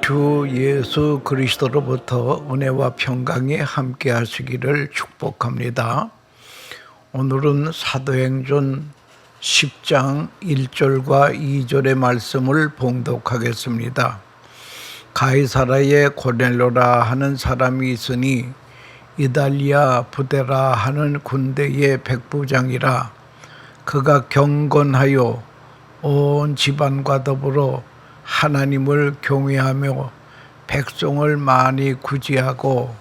주 예수 그리스도로부터 은혜와 평강이 함께 하시기를 축복합니다. 오늘은 사도행전 10장 1절과 2절의 말씀을 봉독하겠습니다. 가이사라에 고넬료라 하는 사람이 있으니 이달리아 부데라 하는 군대의 백부장이라. 그가 경건하여 온 집안과 더불어 하나님을 경외하며 백성을 많이 구제하고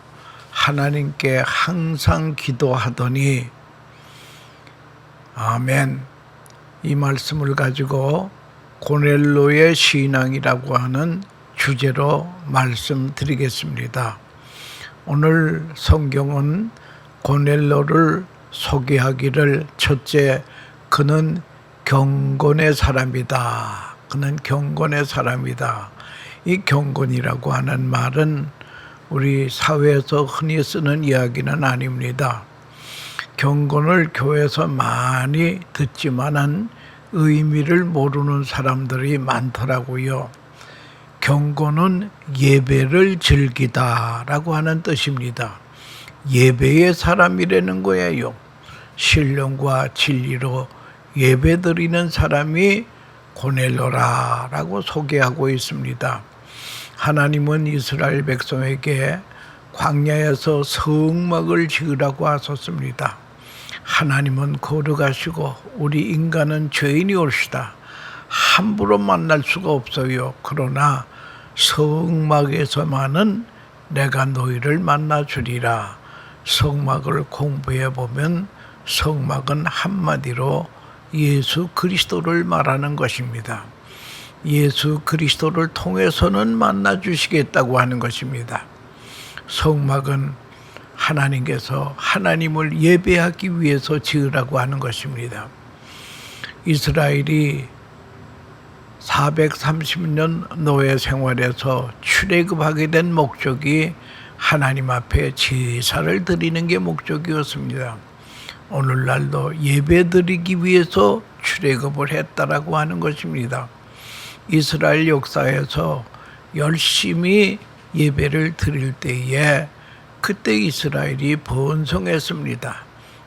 하나님께 항상 기도하더니. 아멘. 이 말씀을 가지고 고넬료의 신앙이라고 하는 주제로 말씀드리겠습니다. 오늘 성경은 고넬료를 소개하기를 첫째, 그는 경건의 사람이다. 그는 경건의 사람이다. 이 경건이라고 하는 말은 우리 사회에서 흔히 쓰는 이야기는 아닙니다. 경건을 교회에서 많이 듣지만은 의미를 모르는 사람들이 많더라고요. 경건은 예배를 즐기다라고 하는 뜻입니다. 예배의 사람이라는 거예요. 신령과 진리로 예배드리는 사람이 고넬료라고 소개하고 있습니다. 하나님은 이스라엘 백성에게 광야에서 성막을 지으라고 하셨습니다. 하나님은 거룩하시고 우리 인간은 죄인이 옳시다. 함부로 만날 수가 없어요. 그러나 성막에서만은 내가 너희를 만나주리라. 성막을 공부해 보면 성막은 한마디로 예수 그리스도를 말하는 것입니다. 예수 그리스도를 통해서는 만나주시겠다고 하는 것입니다. 성막은 하나님께서 하나님을 예배하기 위해서 지으라고 하는 것입니다. 이스라엘이 430년 노예 생활에서 출애굽하게 된 목적이 하나님 앞에 제사를 드리는 게 목적이었습니다. 오늘날도 예배드리기 위해서 출애굽을 했다라고 하는 것입니다. 이스라엘 역사에서 열심히 예배를 드릴 때에 그때 이스라엘이 번성했습니다.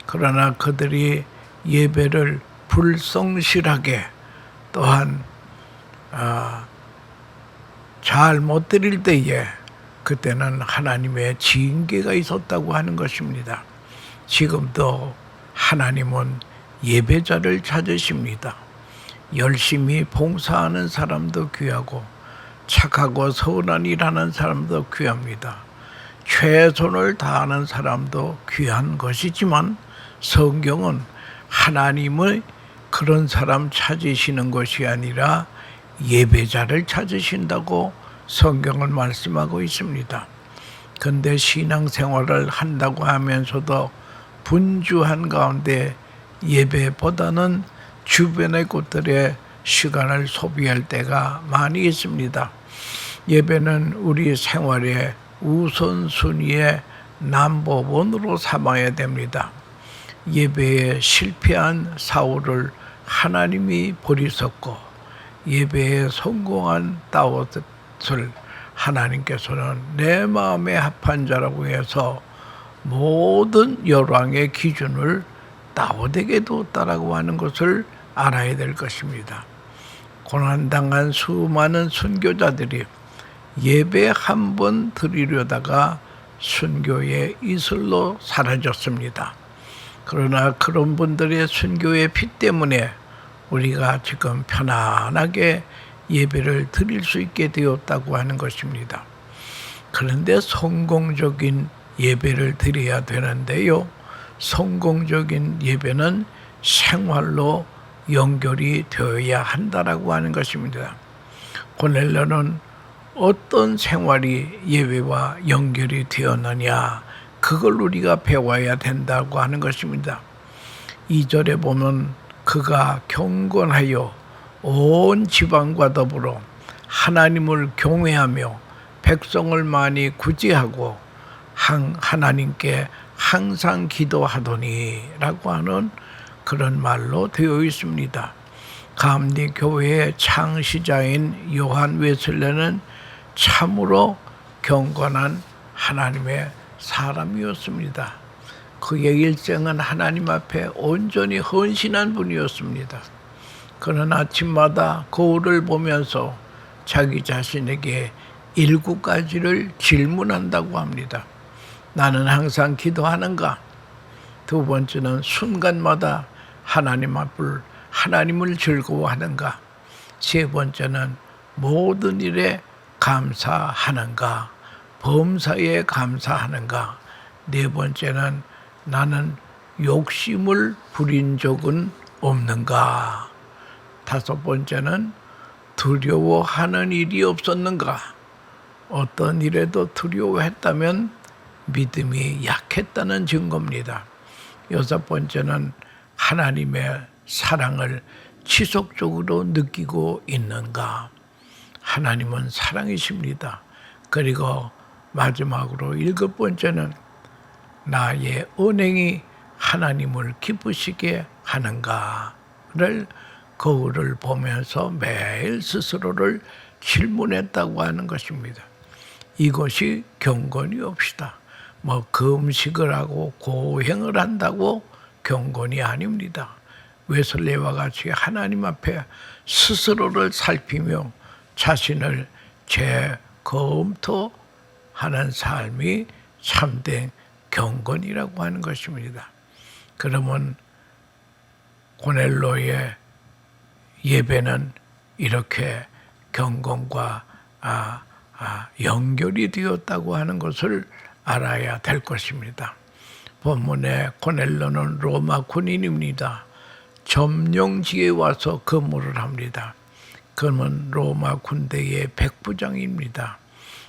그러나 그들이 예배를 불성실하게 또한 잘 못 드릴 때에 그때는 하나님의 징계가 있었다고 하는 것입니다. 지금도 하나님은 예배자를 찾으십니다. 열심히 봉사하는 사람도 귀하고 착하고 선한 일하는 사람도 귀합니다. 최선을 다하는 사람도 귀한 것이지만 성경은 하나님의 그런 사람 찾으시는 것이 아니라 예배자를 찾으신다고 성경은 말씀하고 있습니다. 그런데 신앙생활을 한다고 하면서도 분주한 가운데 예배보다는 주변의 곳들에 시간을 소비할 때가 많이 있습니다. 예배는 우리 생활의 우선순위의 넘버원으로 삼아야 됩니다. 예배에 실패한 사울을 하나님이 버리셨고 예배에 성공한 다윗을 하나님께서는 내 마음에 합한 자라고 해서 모든 열왕의 기준을 다윗에게 뒀다라고 하는 것을 알아야 될 것입니다. 고난당한 수많은 순교자들이 예배 한 번 드리려다가 순교의 이슬로 사라졌습니다. 그러나 그런 분들의 순교의 피 때문에 우리가 지금 편안하게 예배를 드릴 수 있게 되었다고 하는 것입니다. 그런데 성공적인 예배를 드려야 되는데요. 성공적인 예배는 생활로 연결이 되어야 한다라고 하는 것입니다. 고넬료는 어떤 생활이 예배와 연결이 되었느냐, 그걸 우리가 배워야 된다고 하는 것입니다. 2절에 보면 그가 경건하여 온 지방과 더불어 하나님을 경외하며 백성을 많이 구제하고 하나님께 항상 기도하더니 라고 하는 그런 말로 되어 있습니다. 감리 교회의 창시자인 요한 웨슬레는 참으로 경건한 하나님의 사람이었습니다. 그의 일생은 하나님 앞에 온전히 헌신한 분이었습니다. 그는 아침마다 거울을 보면서 자기 자신에게 7가지를 질문한다고 합니다. 나는 항상 기도하는가? 두 번째는 순간마다 하나님을 즐거워하는가? 세 번째는 모든 일에 감사하는가? 범사에 감사하는가? 네 번째는 나는 욕심을 부린 적은 없는가? 다섯 번째는 두려워하는 일이 없었는가? 어떤 일에도 두려워했다면 믿음이 약했다는 증거입니다. 여섯 번째는 하나님의 사랑을 지속적으로 느끼고 있는가? 하나님은 사랑이십니다. 그리고 마지막으로 7번째는 나의 언행이 하나님을 기쁘시게 하는가를 거울을 보면서 매일 스스로를 질문했다고 하는 것입니다. 이것이 경건이 없이다. 금식을 하고 고행을 한다고 경건이 아닙니다. 웨슬레이와 같이 하나님 앞에 스스로를 살피며 자신을 재검토하는 삶이 참된 경건이라고 하는 것입니다. 그러면 고넬로의 예배는 이렇게 경건과 연결이 되었다고 하는 것을 알아야 될 것입니다. 본문에 고넬로는 로마 군인입니다. 점령지에 와서 근무를 합니다. 그는 로마 군대의 백부장입니다.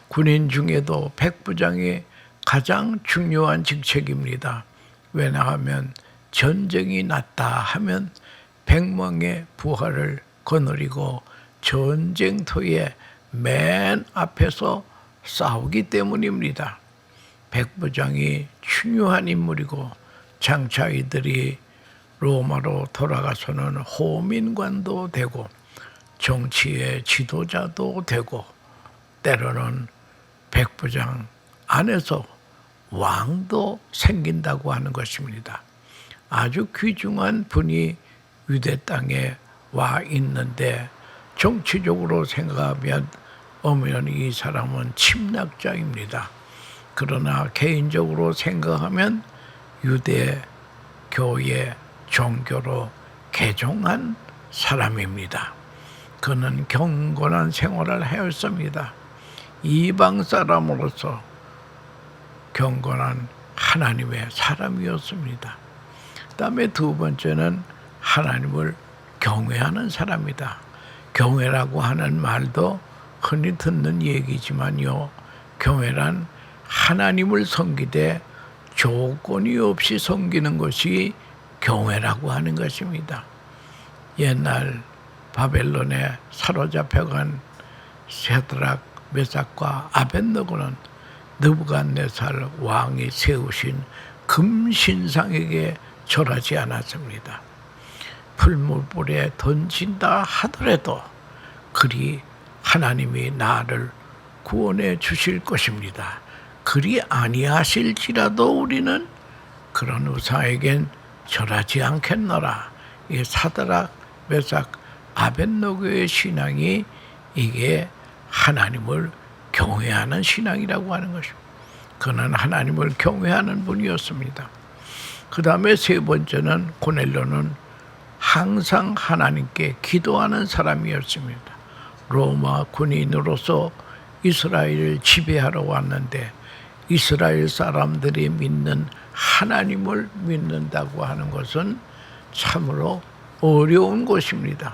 군인 중에도 백부장이 가장 중요한 직책입니다. 왜냐하면 전쟁이 났다 하면 100명의 부하를 거느리고 전쟁터의 맨 앞에서 싸우기 때문입니다. 백부장이 중요한 인물이고 장차 이들이 로마로 돌아가서는 호민관도 되고 정치의 지도자도 되고 때로는 백부장 안에서 왕도 생긴다고 하는 것입니다. 아주 귀중한 분이 유대 땅에 와 있는데 정치적으로 생각하면 엄연히 이 사람은 침략자입니다. 그러나 개인적으로 생각하면 유대 교의 종교로 개종한 사람입니다. 그는 경건한 생활을 하였습니다. 이방 사람으로서 경건한 하나님의 사람이었습니다. 그다음에 두 번째는 하나님을 경외하는 사람이다. 경외라고 하는 말도 흔히 듣는 얘기지만요. 경외란 하나님을 섬기되 조건이 없이 섬기는 것이 경외라고 하는 것입니다. 옛날 바벨론에 사로잡혀간 세드락, 메삭과 아벳느고는 느부갓네살 왕이 세우신 금신상에게 절하지 않았습니다. 풀무불에 던진다 하더라도 그리 하나님이 나를 구원해 주실 것입니다. 그리 아니하실지라도 우리는 그런 우상에겐 절하지 않겠노라. 이 사드락, 메삭, 아벳느고의 신앙이 이게 하나님을 경외하는 신앙이라고 하는 것입니다. 그는 하나님을 경외하는 분이었습니다. 그 다음에 세 번째는 고넬로는 항상 하나님께 기도하는 사람이었습니다. 로마 군인으로서 이스라엘을 지배하러 왔는데 이스라엘 사람들이 믿는 하나님을 믿는다고 하는 것은 참으로 어려운 것입니다.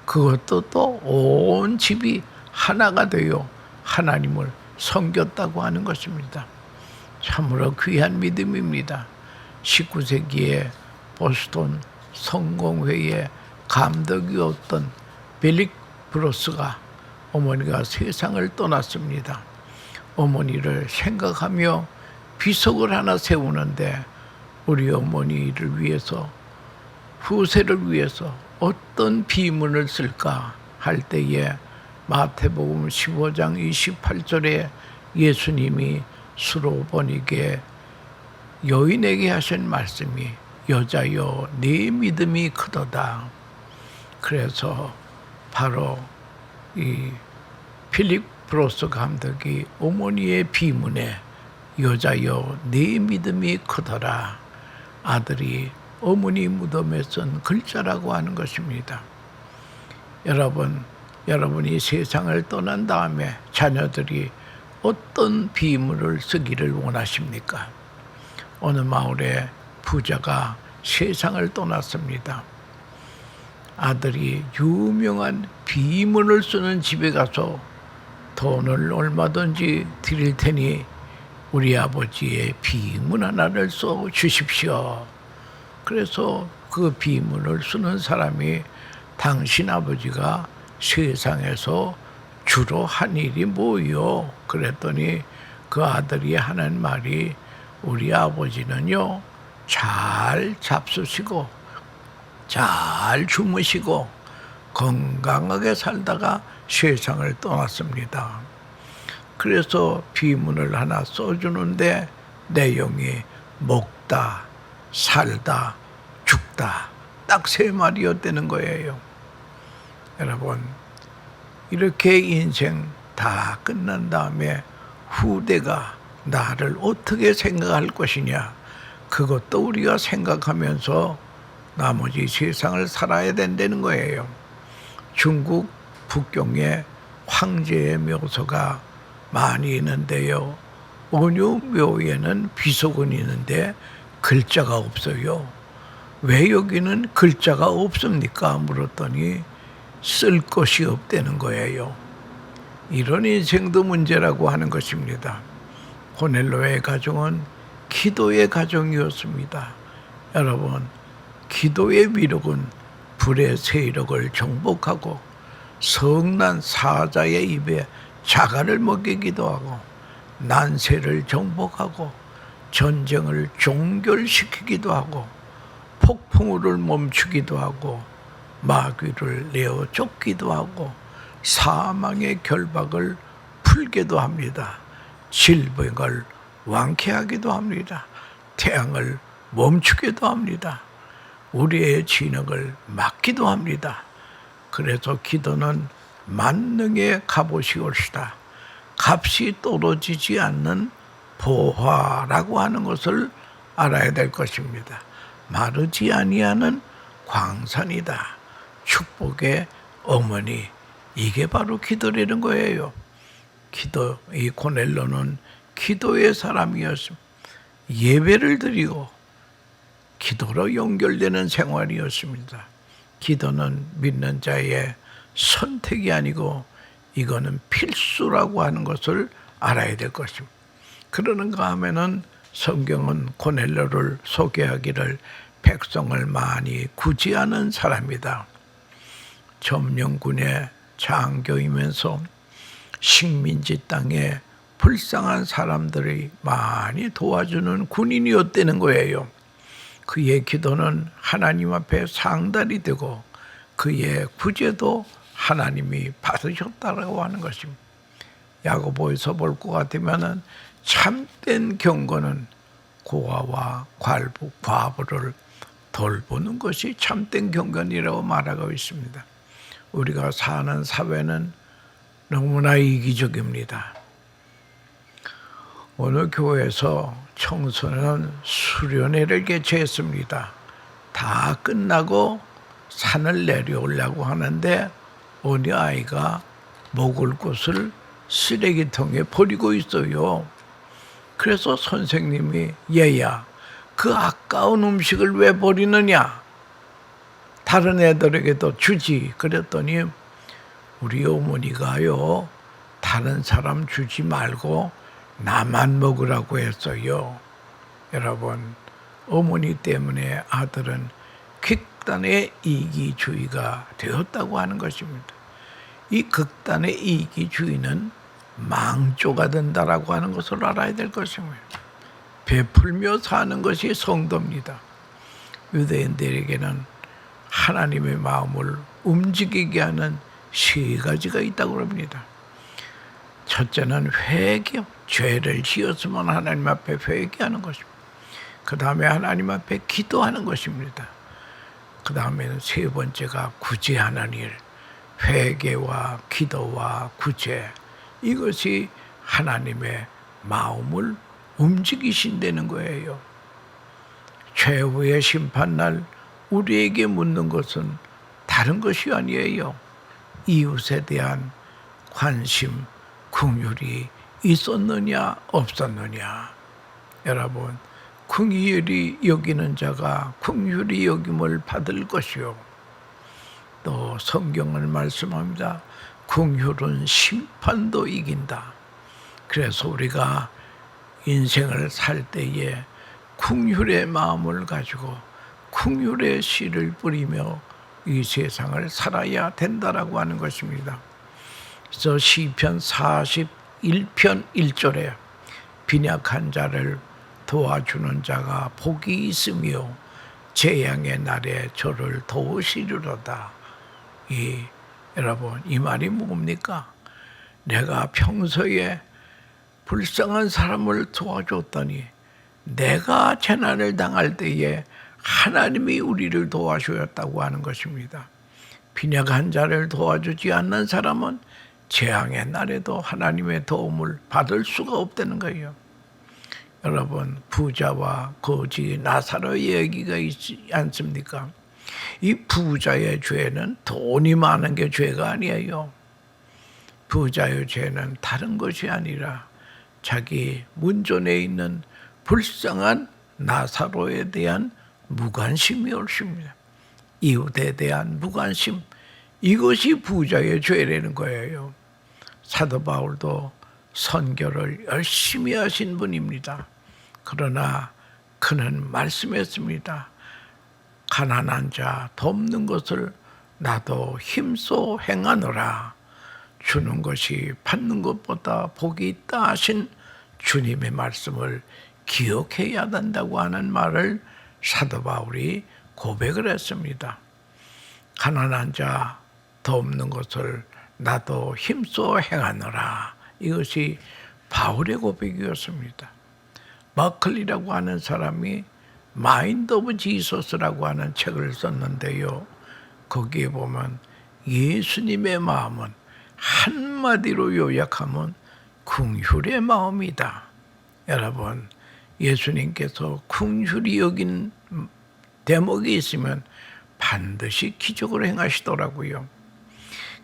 그것도 또 온 집이 하나가 되어 하나님을 섬겼다고 하는 것입니다. 참으로 귀한 믿음입니다. 19세기에 보스턴 성공회의 감독이었던 빌릭 브로스가 어머니가 세상을 떠났습니다. 어머니를 생각하며 비석을 하나 세우는데 우리 어머니를 위해서 후세를 위해서 어떤 비문을 쓸까 할 때에 마태복음 15장 28절에 예수님이 수로보니게 여인에게 하신 말씀이 여자여 네 믿음이 크도다. 그래서 바로 이 필립 브로스 감독이 어머니의 비문에 여자여 네 믿음이 크더라. 아들이 어머니 무덤에 쓴 글자라고 하는 것입니다. 여러분이 세상을 떠난 다음에 자녀들이 어떤 비문을 쓰기를 원하십니까? 어느 마을에 부자가 세상을 떠났습니다. 아들이 유명한 비문을 쓰는 집에 가서 돈을 얼마든지 드릴 테니 우리 아버지의 비문 하나를 써 주십시오. 그래서 그 비문을 쓰는 사람이 당신 아버지가 세상에서 주로 한 일이 뭐요? 그랬더니 그 아들이 하는 말이 우리 아버지는요, 잘 잡수시고 잘 주무시고 건강하게 살다가 세상을 떠났습니다. 그래서 비문을 하나 써주는데 내용이 먹다, 살다, 죽다 딱 3마디였다는 거예요. 여러분, 이렇게 인생 다 끝난 다음에 후대가 나를 어떻게 생각할 것이냐, 그것도 우리가 생각하면서 나머지 세상을 살아야 된다는 거예요. 중국 북경에 황제의 묘소가 많이 있는데요, 어느 묘에는 비석은 있는데 글자가 없어요. 왜 여기는 글자가 없습니까? 물었더니 쓸 것이 없다는 거예요. 이런 인생도 문제라고 하는 것입니다. 고넬로의 가정은 기도의 가정이었습니다. 여러분, 기도의 위력은 불의 세력을 정복하고 성난 사자의 입에 자갈을 먹이기도 하고 난세를 정복하고 전쟁을 종결시키기도 하고 폭풍우를 멈추기도 하고 마귀를 내어 쫓기도 하고 사망의 결박을 풀기도 합니다. 질병을 완쾌하기도 합니다. 태양을 멈추기도 합니다. 우리의 진흙을 막기도 합니다. 그래서 기도는 만능의 갑옷이올시다. 값이 떨어지지 않는 보화라고 하는 것을 알아야 될 것입니다. 마르지 아니하는 광산이다. 축복의 어머니, 이게 바로 기도라는 거예요. 이 고넬로는 기도의 사람이었습니다. 예배를 드리고 기도로 연결되는 생활이었습니다. 기도는 믿는 자의 선택이 아니고 이거는 필수라고 하는 것을 알아야 될 것입니다. 그러는가 하면은 성경은 고넬로를 소개하기를 백성을 많이 구제하는 사람이다. 점령군의 장교이면서 식민지 땅에 불쌍한 사람들이 많이 도와주는 군인이었다는 거예요. 그의 기도는 하나님 앞에 상달이 되고 그의 구제도 하나님이 받으셨다고 하는 것입니다. 야고보에서 볼 것 같으면 참된 경건은 고아와 과부를 돌보는 것이 참된 경건이라고 말하고 있습니다. 우리가 사는 사회는 너무나 이기적입니다. 어느 교회에서 청소년 수련회를 개최했습니다. 다 끝나고 산을 내려오려고 하는데 어느 아이가 먹을 것을 쓰레기통에 버리고 있어요. 그래서 선생님이 얘야, 그 아까운 음식을 왜 버리느냐? 다른 애들에게도 주지. 그랬더니 우리 어머니가요, 다른 사람 주지 말고 나만 먹으라고 했어요. 여러분, 어머니 때문에 아들은 극단의 이기주의가 되었다고 하는 것입니다. 이 극단의 이기주의는 망조가 된다라고 하는 것을 알아야 될 것입니다. 베풀며 사는 것이 성도입니다. 유대인들에게는 하나님의 마음을 움직이게 하는 세 가지가 있다고 합니다. 첫째는 회개, 죄를 지었으면 하나님 앞에 회개하는 것입니다. 그 다음에 하나님 앞에 기도하는 것입니다. 그 다음에는 세 번째가 구제하는 일, 회개와 기도와 구제, 이것이 하나님의 마음을 움직이신다는 거예요. 최후의 심판날 우리에게 묻는 것은 다른 것이 아니에요. 이웃에 대한 관심, 긍휼이 있었느냐 없었느냐. 여러분, 긍휼히 여기는 자가 긍휼히 여김을 받을 것이요. 또 성경을 말씀합니다. 긍휼은 심판도 이긴다. 그래서 우리가 인생을 살 때에 긍휼의 마음을 가지고 긍휼의 씨를 뿌리며 이 세상을 살아야 된다라고 하는 것입니다. 그래서 시편 41편 1절에 빈약한 자를 도와주는 자가 복이 있으며 재앙의 날에 저를 도우시리로다. 여러분, 이 말이 뭡니까? 내가 평소에 불쌍한 사람을 도와줬더니 내가 재난을 당할 때에 하나님이 우리를 도와주었다고 하는 것입니다. 빈약한 자를 도와주지 않는 사람은 재앙의 날에도 하나님의 도움을 받을 수가 없다는 거예요. 여러분, 부자와 거지 나사로의 얘기가 있지 않습니까? 이 부자의 죄는 돈이 많은 게 죄가 아니에요. 부자의 죄는 다른 것이 아니라 자기 문전에 있는 불쌍한 나사로에 대한 무관심이 옳습니다. 이웃에 대한 무관심, 이것이 부자의 죄라는 거예요. 사도 바울도 선교를 열심히 하신 분입니다. 그러나 그는 말씀했습니다. 가난한 자 돕는 것을 나도 힘써 행하노라. 주는 것이 받는 것보다 복이 있다 하신 주님의 말씀을 기억해야 된다고 하는 말을 사도 바울이 고백을 했습니다. 가난한 자 돕는 것을 나도 힘써 행하노라. 이것이 바울의 고백이었습니다. 머클리라고 하는 사람이 마인드 오브 지서스라고 하는 책을 썼는데요. 거기에 보면 예수님의 마음은 한마디로 요약하면 긍휼의 마음이다. 여러분, 예수님께서 긍휼히 여긴 대목이 있으면 반드시 기적을 행하시더라고요.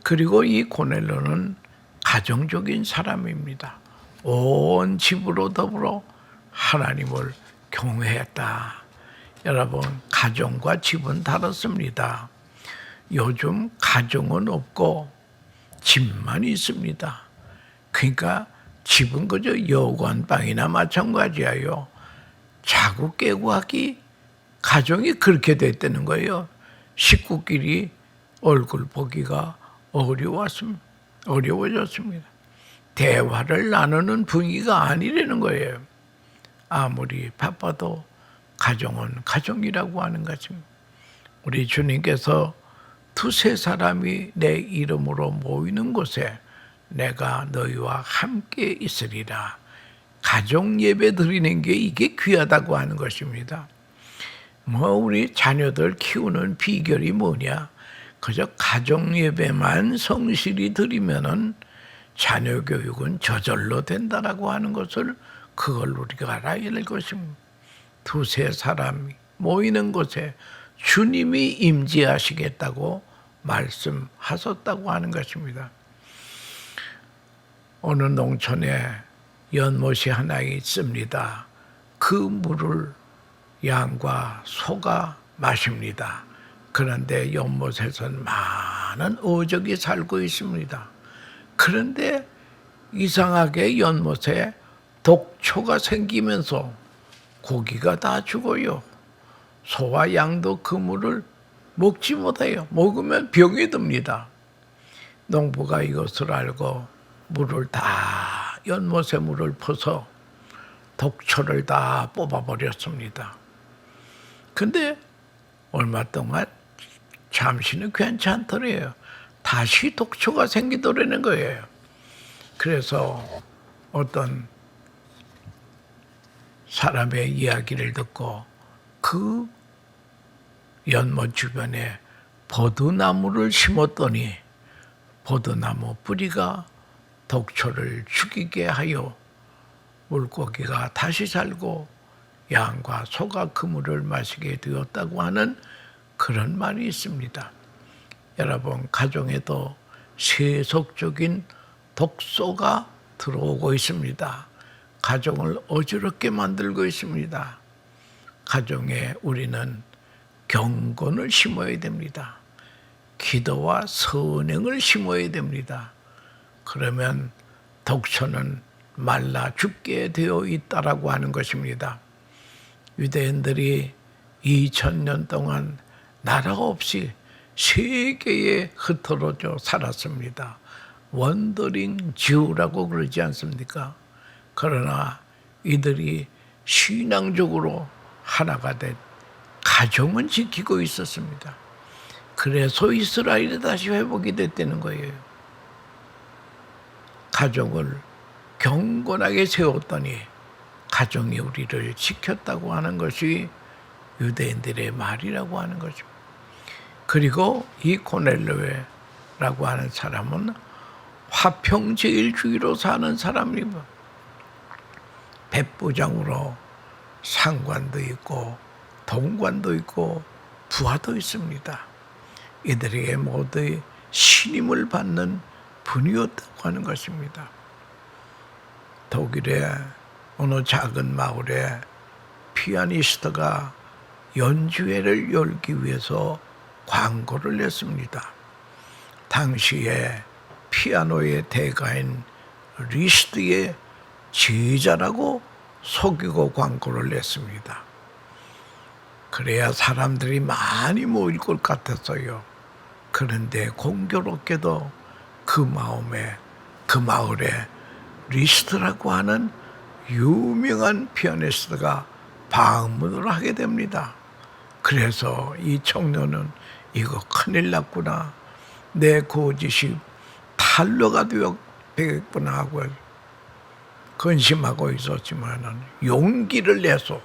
그리고 이 고넬료는 가정적인 사람입니다. 온 집으로 더불어 하나님을 경외했다. 여러분, 가정과 집은 다릅니다. 요즘 가정은 없고 집만 있습니다. 그러니까 집은 그저 여관방이나 마찬가지예요. 자고 깨고 하기 가정이 그렇게 됐다는 거예요. 식구끼리 얼굴 보기가 어려워졌습니다. 대화를 나누는 분위기가 아니라는 거예요. 아무리 바빠도 가정은 가정이라고 하는 것입니다. 우리 주님께서 두세 사람이 내 이름으로 모이는 곳에 내가 너희와 함께 있으리라. 가정 예배 드리는 게 이게 귀하다고 하는 것입니다. 우리 자녀들 키우는 비결이 뭐냐? 그저 가정 예배만 성실히 드리면은 자녀 교육은 저절로 된다라고 하는 것을 그걸 우리가 알아야 할 것입니다. 두세 사람이 모이는 곳에 주님이 임재하시겠다고 말씀하셨다고 하는 것입니다. 어느 농촌에 연못이 하나 있습니다. 그 물을 양과 소가 마십니다. 그런데 연못에서는 많은 어족이 살고 있습니다. 그런데 이상하게 연못에 독초가 생기면서 고기가 다 죽어요. 소와 양도 그 물을 먹지 못해요. 먹으면 병이 듭니다. 농부가 이것을 알고 물을 다 연못의 물을 퍼서 독초를 다 뽑아버렸습니다. 근데 얼마 동안 잠시는 괜찮더래요. 다시 독초가 생기더라는 거예요. 그래서 어떤 사람의 이야기를 듣고 그 연못 주변에 버드나무를 심었더니 버드나무 뿌리가 독초를 죽이게 하여 물고기가 다시 살고 양과 소가 그 물을 마시게 되었다고 하는 그런 말이 있습니다. 여러분, 가정에도 세속적인 독소가 들어오고 있습니다. 가정을 어지럽게 만들고 있습니다. 가정에 우리는 경건을 심어야 됩니다. 기도와 선행을 심어야 됩니다. 그러면 독초는 말라 죽게 되어 있다라고 하는 것입니다. 유대인들이 2000년 동안 나라 없이 세계에 흩어져 살았습니다. 원더링 지우라고 그러지 않습니까? 그러나 이들이 신앙적으로 하나가 된 가정은 지키고 있었습니다. 그래서 이스라엘이 다시 회복이 됐다는 거예요. 가정을 경건하게 세웠더니 가정이 우리를 지켰다고 하는 것이 유대인들의 말이라고 하는 거죠. 그리고 이 고넬료라고 하는 사람은 화평제일주의로 사는 사람이고 백부장으로 상관도 있고 동관도 있고 부하도 있습니다. 이들에게 모두 신임을 받는 분이었다고 하는 것입니다. 독일의 어느 작은 마을에 피아니스트가 연주회를 열기 위해서 광고를 냈습니다. 당시에 피아노의 대가인 리스트의 제자라고 속이고 광고를 냈습니다. 그래야 사람들이 많이 모일 것 같았어요. 그런데 공교롭게도 그 마을에 리스트라고 하는 유명한 피아니스트가 방문을 하게 됩니다. 그래서 이 청년은 이거 큰일 났구나. 내 거짓이 탄로가 되겠구나 하고 근심하고 있었지만은 용기를 내서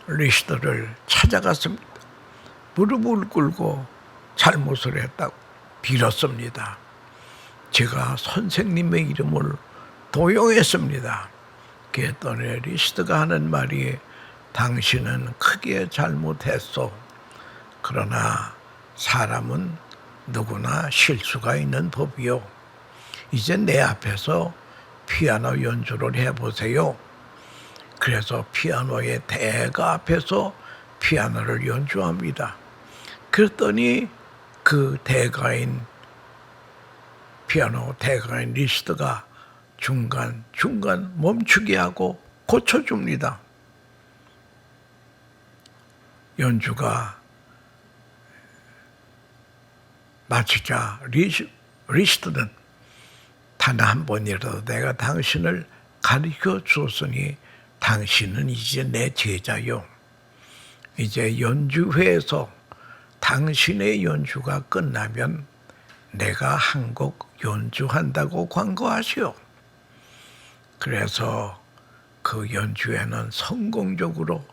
리스트를 찾아갔습니다. 무릎을 꿇고 잘못을 했다고 빌었습니다. 제가 선생님의 이름을 도용했습니다. 그랬더니 리스트가 하는 말이 당신은 크게 잘못했어. 그러나 사람은 누구나 실수가 있는 법이요. 이제 내 앞에서 피아노 연주를 해보세요. 그래서 피아노의 대가 앞에서 피아노를 연주합니다. 그랬더니 그 피아노 대가인 리스트가 중간 멈추게 하고 고쳐줍니다. 연주가 마치자 리스트는 단 한 번이라도 내가 당신을 가르쳐 주었으니 당신은 이제 내 제자요. 이제 연주회에서 당신의 연주가 끝나면 내가 한 곡 연주한다고 광고하시오. 그래서 그 연주회는 성공적으로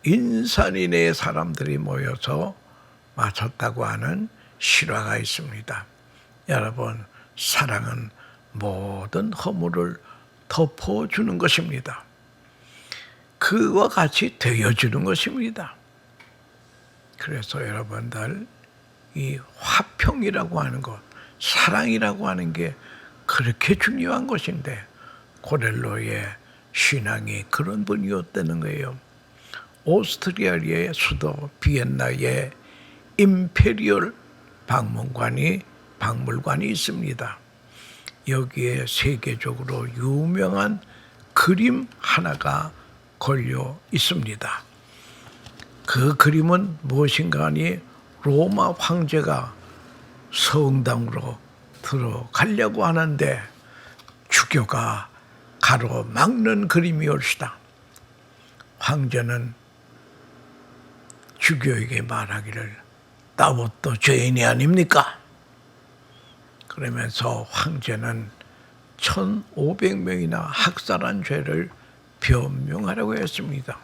인산이 내의 사람들이 모여서 마쳤다고 하는 실화가 있습니다. 여러분, 사랑은 모든 허물을 덮어주는 것입니다. 그와 같이 되어주는 것입니다. 그래서 여러분들 이 화평이라고 하는 것, 사랑이라고 하는 게 그렇게 중요한 것인데 고넬료의 신앙이 그런 분이었다는 거예요. 오스트리아의 수도 비엔나에 임페리얼 박물관이 있습니다. 여기에 세계적으로 유명한 그림 하나가 걸려 있습니다. 그 그림은 무엇인가 하니 로마 황제가 성당으로 들어가려고 하는데 주교가 가로막는 그림이올시다. 황제는 주교에게 말하기를 나부터 죄인이 아닙니까? 그러면서 황제는 1,500명이나 학살한 죄를 변명하라고 했습니다.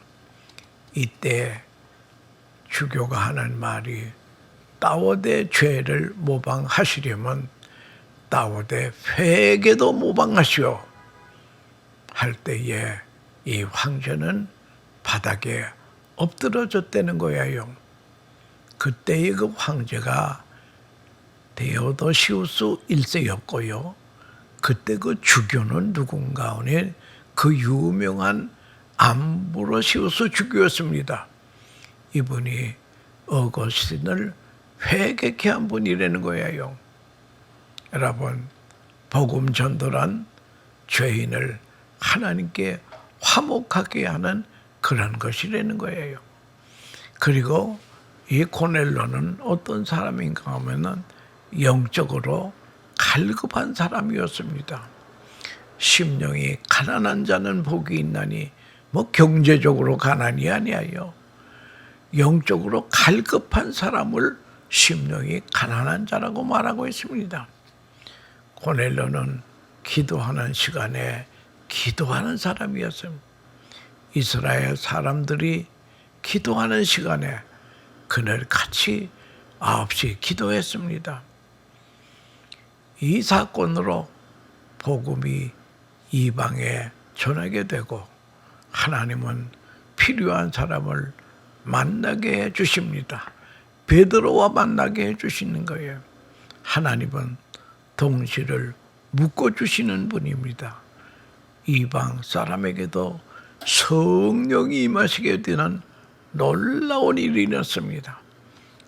이때 주교가 하는 말이 다윗의 죄를 모방하시려면 다윗의 회개도 모방하시오 할 때에 이 황제는 바닥에 엎드러졌다는 거예요. 그때의 그 황제가 데오도시우스 1세였고요. 그때 그 주교는 누군가 하니 그 유명한 암브로시우스 주교였습니다. 이분이 어거스틴을 회개케 한 분이라는 거예요. 여러분, 복음 전도란 죄인을 하나님께 화목하게 하는 그런 것이라는 거예요. 그리고 이 고넬로는 어떤 사람인가 하면은 영적으로 갈급한 사람이었습니다. 심령이 가난한 자는 복이 있나니 뭐 경제적으로 가난이 아니에요. 영적으로 갈급한 사람을 심령이 가난한 자라고 말하고 있습니다. 고넬로는 기도하는 시간에 기도하는 사람이었습니다. 이스라엘 사람들이 기도하는 시간에 그늘 같이 9시 기도했습니다. 이 사건으로 복음이 이방에 전하게 되고 하나님은 필요한 사람을 만나게 해주십니다. 베드로와 만나게 해주시는 거예요. 하나님은 동시를 묶어주시는 분입니다. 이방 사람에게도 성령이 임하시게 되는 놀라운 일이 있었습니다.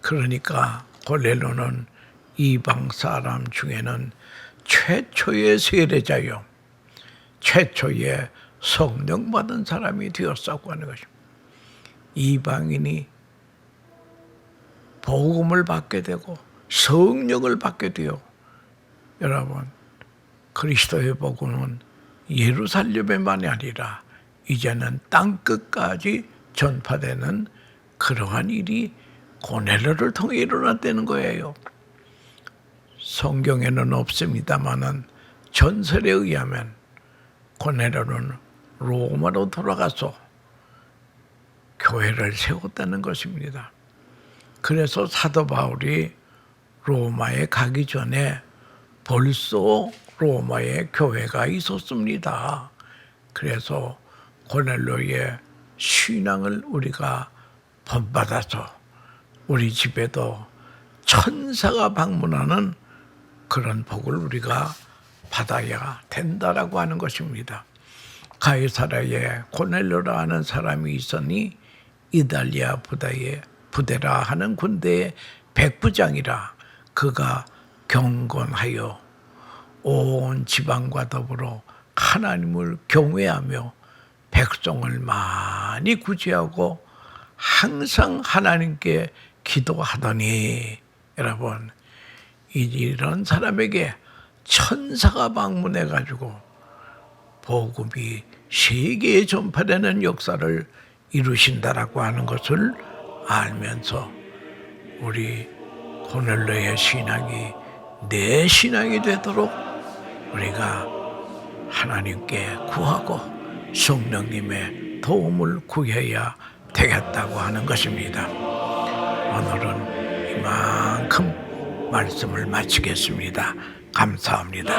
그러니까 고넬로는 이방 사람 중에는 최초의 세례자요, 최초의 성령 받은 사람이 되었다고 하는 것입니다. 이방인이 복음을 받게 되고 성령을 받게 되어, 여러분, 그리스도의 복음은 예루살렘에만이 아니라 이제는 땅끝까지 전파되는 그러한 일이 고넬로를 통해 일어났다는 거예요. 성경에는 없습니다마는 전설에 의하면 고넬로는 로마로 돌아가서 교회를 세웠다는 것입니다. 그래서 사도 바울이 로마에 가기 전에 벌써 로마에 교회가 있었습니다. 그래서 고넬로의 신앙을 우리가 본받아서 우리 집에도 천사가 방문하는 그런 복을 우리가 받아야 된다라고 하는 것입니다. 가이사라에 고넬로라 하는 사람이 있으니 이달리아 부대라 하는 군대의 백부장이라. 그가 경건하여 온 지방과 더불어 하나님을 경외하며 백성을 많이 구제하고 항상 하나님께 기도하더니, 여러분, 이런 사람에게 천사가 방문해 가지고 복음이 세계에 전파되는 역사를 이루신다라고 하는 것을 알면서 우리 고넬로의 신앙이 내 신앙이 되도록 우리가 하나님께 구하고 성령님의 도움을 구해야 되겠다고 하는 것입니다. 오늘은 이만큼 말씀을 마치겠습니다. 감사합니다.